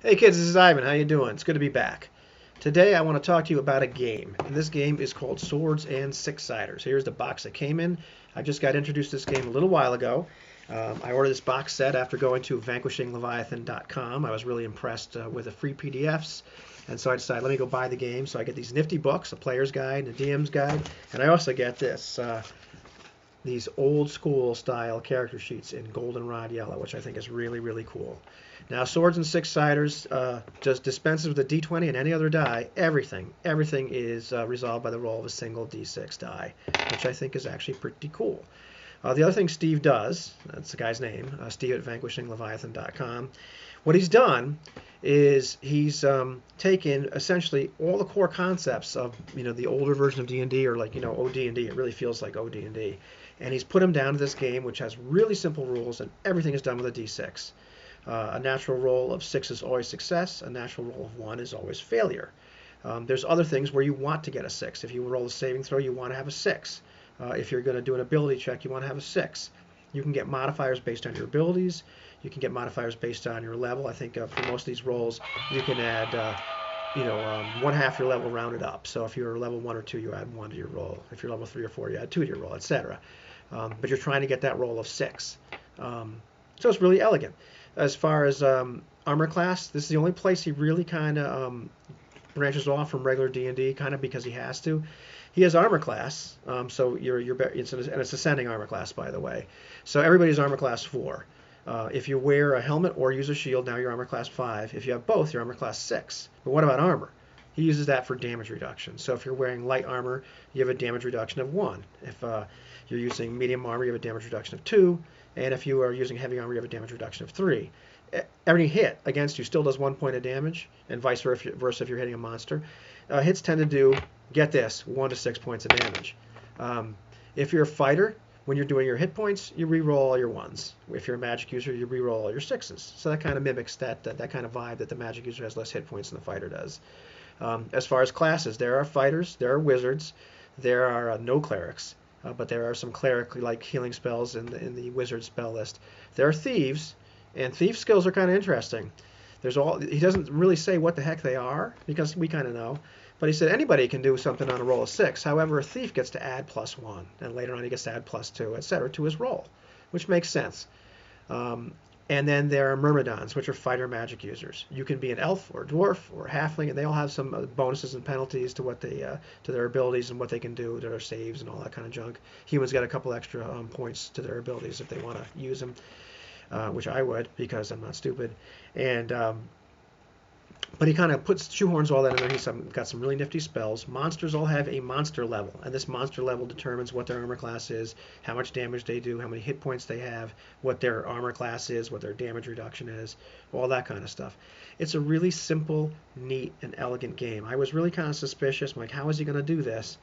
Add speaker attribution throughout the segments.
Speaker 1: Hey kids, this is Ivan. How you doing? It's good to be back. Today I want to talk to you about a game, and this game is called Swords and Six-Siders. Here's the box that came in. I just got introduced to this game a little while ago. I ordered this box set after going to vanquishingleviathan.com. I was really impressed with the free PDFs, and so I decided let me go buy the game. So I get these nifty books, a player's guide, and a DM's guide, and I also get these old school style character sheets in goldenrod yellow, which I think is really, really cool. Now, Swords and Six-Siders just dispenses with a D20 and any other die. Everything is resolved by the roll of a single D6 die, which I think is actually pretty cool. The other thing Steve does, that's the guy's name, Steve at vanquishingleviathan.com, what he's done is he's taken essentially all the core concepts of the older version of D&D, or like od&d. It really feels like od&d, and he's put them down to this game, which has really simple rules, and everything is done with a D6. A natural roll of 6 is always success. A natural roll of 1 is always failure. There's other things where you want to get a 6. If you roll a saving throw, you want to have a 6. If you're going to do an ability check, you want to have a 6. You can get modifiers based on your abilities. You can get modifiers based on your level. I think for most of these rolls, you can add, one half your level rounded up. So if you're level 1 or 2, you add 1 to your roll. If you're level 3 or 4, you add 2 to your roll, etc. But you're trying to get that roll of 6. So it's really elegant. As far as armor class, this is the only place he really kind of branches off from regular D&D, kind of because he has to. He has armor class, so it's ascending armor class, by the way. So everybody's armor class 4. If you wear a helmet or use a shield, now you're armor class 5. If you have both, you're armor class 6. But what about armor? He uses that for damage reduction. So if you're wearing light armor, you have a damage reduction of 1. If you're using medium armor, you have a damage reduction of 2. And if you are using heavy armor, you have a damage reduction of 3. Every hit against you still does 1 point of damage, and vice versa if you're hitting a monster. Hits tend to do, get this, 1 to 6 points of damage. If you're a fighter, when you're doing your hit points, you re-roll all your 1s. If you're a magic user, you re-roll all your 6s. So that kind of mimics that kind of vibe that the magic user has less hit points than the fighter does. As far as classes, there are fighters, there are wizards, there are no clerics. But there are some cleric-like healing spells in the wizard spell list. There are thieves, and thief skills are kind of interesting. He doesn't really say what the heck they are, because we kind of know. But he said anybody can do something on a roll of 6. However, a thief gets to add +1, and later on he gets to add +2, etc. to his roll, which makes sense. And then there are myrmidons, which are fighter magic users. You can be an elf or dwarf or halfling, and they all have some bonuses and penalties to what they to their abilities and what they can do to their saves and all that kind of junk. Humans got a couple extra points to their abilities if they want to use them, which I would because I'm not stupid. And but he kind of shoehorns all that in there. He's got some really nifty spells. Monsters all have a monster level, and this monster level determines what their armor class is, how much damage they do, how many hit points they have, what their armor class is, what their damage reduction is, all that kind of stuff. It's a really simple, neat, and elegant game. I was really kind of suspicious. I'm like, how is he going to do this?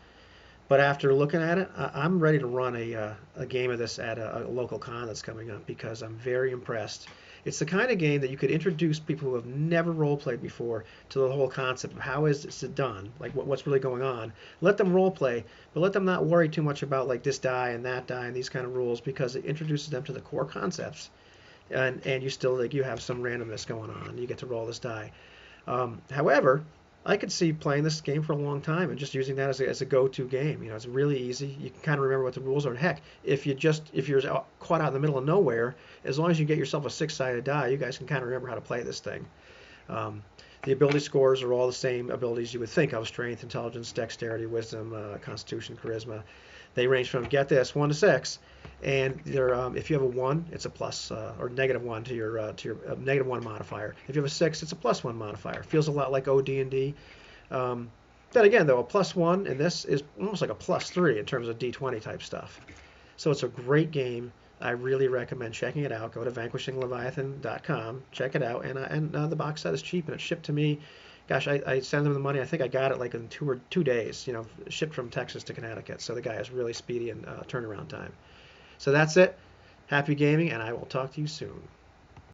Speaker 1: But after looking at it, I'm ready to run a game of this at a local con that's coming up because I'm very impressed. It's the kind of game that you could introduce people who have never role played before to the whole concept of how is this done, like what's really going on. Let them role play, but let them not worry too much about like this die and that die and these kind of rules because it introduces them to the core concepts, and you still you have some randomness going on. You get to roll this die. However, I could see playing this game for a long time and just using that as a go-to game. It's really easy. You can kind of remember what the rules are. And heck, if you're caught out in the middle of nowhere, as long as you get yourself a 6-sided die, you guys can kind of remember how to play this thing. The ability scores are all the same abilities you would think of: strength, intelligence, dexterity, wisdom, constitution, charisma. They range from, get this, 1 to 6, and if you have a 1, it's a plus or -1 to your -1 modifier. If you have a 6, it's a +1 modifier. Feels a lot like OD&D. Then again, though, a +1 in this is almost like a +3 in terms of D20 type stuff. So it's a great game. I really recommend checking it out. Go to vanquishingleviathan.com, check it out, and the box set is cheap and it's shipped to me. Gosh, I sent them the money. I think I got it like in 2 days. Shipped from Texas to Connecticut. So the guy is really speedy in turnaround time. So that's it. Happy gaming, and I will talk to you soon.